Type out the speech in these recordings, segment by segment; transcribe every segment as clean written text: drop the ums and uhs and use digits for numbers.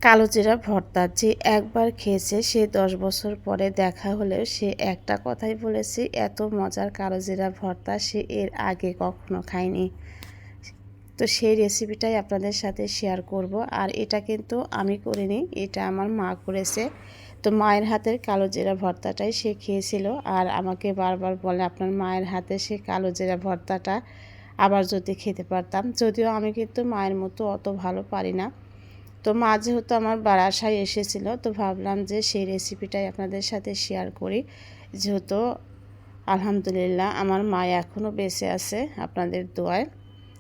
কালো জিরা ভর্তা যে একবার খেয়েছে সে 10 বছর পরে দেখা হলেও সে একটা কথাই বলেছে, এত মজার কালো জিরা ভর্তা সে এর আগে কখনো খায়নি। তো সেই রেসিপিটাই আপনাদের সাথে শেয়ার করব। আর এটা কিন্তু আমি করিনি, এটা আমার মা করেছে। তো মায়ের হাতের কালো জিরা ভর্তাটাই সে খেয়েছিল আর আমাকে বারবার বলে আপনার মায়ের হাতে সে কালো জিরা ভর্তাটা আবার যদি খেতে পারতাম। যদিও আমি কিন্তু মায়ের মতো অত ভালো পারি না। তো মা যেহেতু আমার বাসায় এসেছিলো, তো ভাবলাম যে সেই রেসিপিটাই আপনাদের সাথে শেয়ার করি। যেহেতু আলহামদুলিল্লাহ আমার মা এখনও বেঁচে আছে, আপনাদের দোয়ায়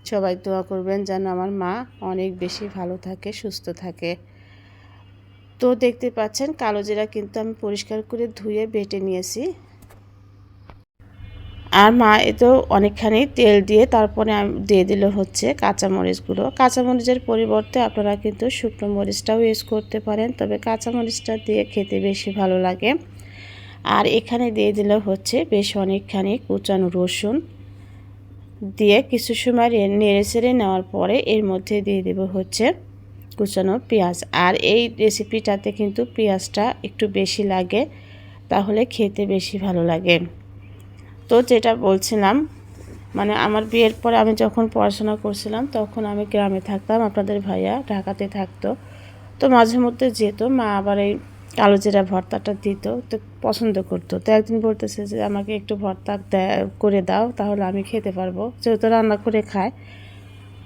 সবাই দোয়া করবেন যেন আমার মা অনেক বেশি ভালো থাকে, সুস্থ থাকে। তো দেখতে পাচ্ছেন কালো জিরা কিন্তু আমি পরিষ্কার করে ধুয়ে বেটে নিয়েছি। আর মা এতেও অনেকখানি তেল দিয়ে তারপরে দিয়ে দিল হচ্ছে কাঁচামরিচগুলো। কাঁচামরিচের পরিবর্তে আপনারা কিন্তু শুকনো মরিচটাও ইউজ করতে পারেন, তবে কাঁচামরিচটা দিয়ে খেতে বেশি ভালো লাগে। আর এখানে দিয়ে দিল হচ্ছে বেশ অনেকখানি কুচানো রসুন দিয়ে কিছু সময় নেড়ে চেড়ে নেওয়ার পরে এর মধ্যে দিয়ে দেব হচ্ছে কুচানো পেঁয়াজ। আর এই রেসিপিটাতে কিন্তু পেঁয়াজটা একটু বেশি লাগে, তাহলে খেতে বেশি ভালো লাগে। তো যেটা বলছিলাম, মানে আমার বিয়ের পরে আমি যখন পড়াশোনা করছিলাম তখন আমি গ্রামে থাকতাম, আপনাদের ভাইয়া ঢাকাতে থাকতো। তো মাঝে মধ্যে যেত, মা আবার এই কালো জিরা ভর্তাটা দিত, তো পছন্দ করতো। তো একদিন বলতেছে যে আমাকে একটু ভর্তা করে দাও, তাহলে আমি খেতে পারবো, যেহেতু রান্না করে খায়।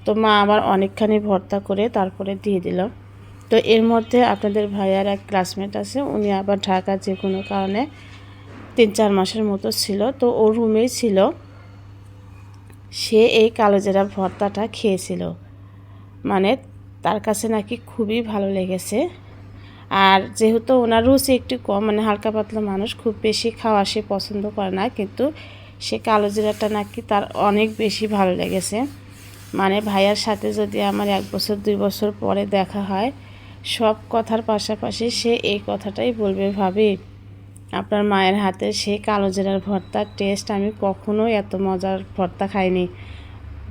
তো মা আবার অনেকখানি ভর্তা করে তারপরে দিয়ে দিল। তো এর মধ্যে আপনাদের ভাইয়ার এক ক্লাসমেট আছে, উনি আবার ঢাকা যে কোনো কারণে 3-4 মাসের মতো ছিল, তো ওর রুমেই ছিল। সে এই কালো জিরা ভর্তাটা খেয়েছিল, মানে তার কাছে নাকি খুবই ভালো লেগেছে। আর যেহেতু ওনার রুচি একটু কম, মানে হালকা পাতলা মানুষ, খুব বেশি খাওয়া সে পছন্দ করে না, কিন্তু সে কালো জিরাটা নাকি তার অনেক বেশি ভালো লেগেছে। মানে ভাইয়ার সাথে যদি আমার 1 বছর 2 বছর পরে দেখা হয়, সব কথার পাশাপাশি সে এই কথাটাই বলবে, ভাবি আপনার মায়ের হাতে সেই কালো জিরার ভর্তার টেস্ট আমি কখনোই এত মজার ভর্তা খাইনি।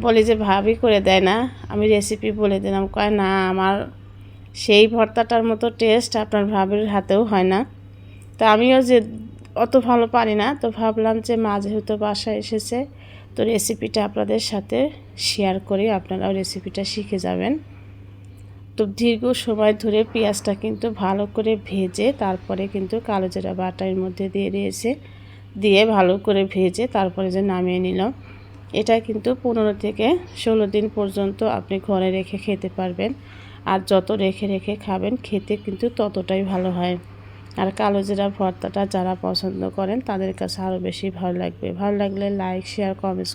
বলি যে ভাবি করে দেয় না, আমি রেসিপি বলে দিলাম, কয় না আমার সেই ভর্তাটার মতো টেস্ট আপনার ভাবির হাতেও হয় না। তো আমিও যে অত ভালো পারি না, তো ভাবলাম যে মা যেহেতু বাসায় এসেছে, তো রেসিপিটা আপনাদের সাথে শেয়ার করি, আপনারাও রেসিপিটা শিখে যাবেন। তো দীর্ঘ সময় ধরে পেঁয়াজটা কিন্তু ভালো করে ভেজে তারপরে কিন্তু কালো জিরা বাটার মধ্যে দিয়ে দিয়েছে, দিয়ে ভালো করে ভেজে তারপরে যে নামিয়ে নিল। এটা কিন্তু 15 থেকে 16 দিন পর্যন্ত আপনি ঘরে রেখে খেতে পারবেন। আর যত রেখে রেখে খাবেন খেতে কিন্তু ততটাই ভালো হয়। আর কালো জিরা ভর্তাটা যারা পছন্দ করেন তাদের কাছে আরও বেশি ভালো লাগবে। ভালো লাগলে লাইক, শেয়ার, কমেন্টস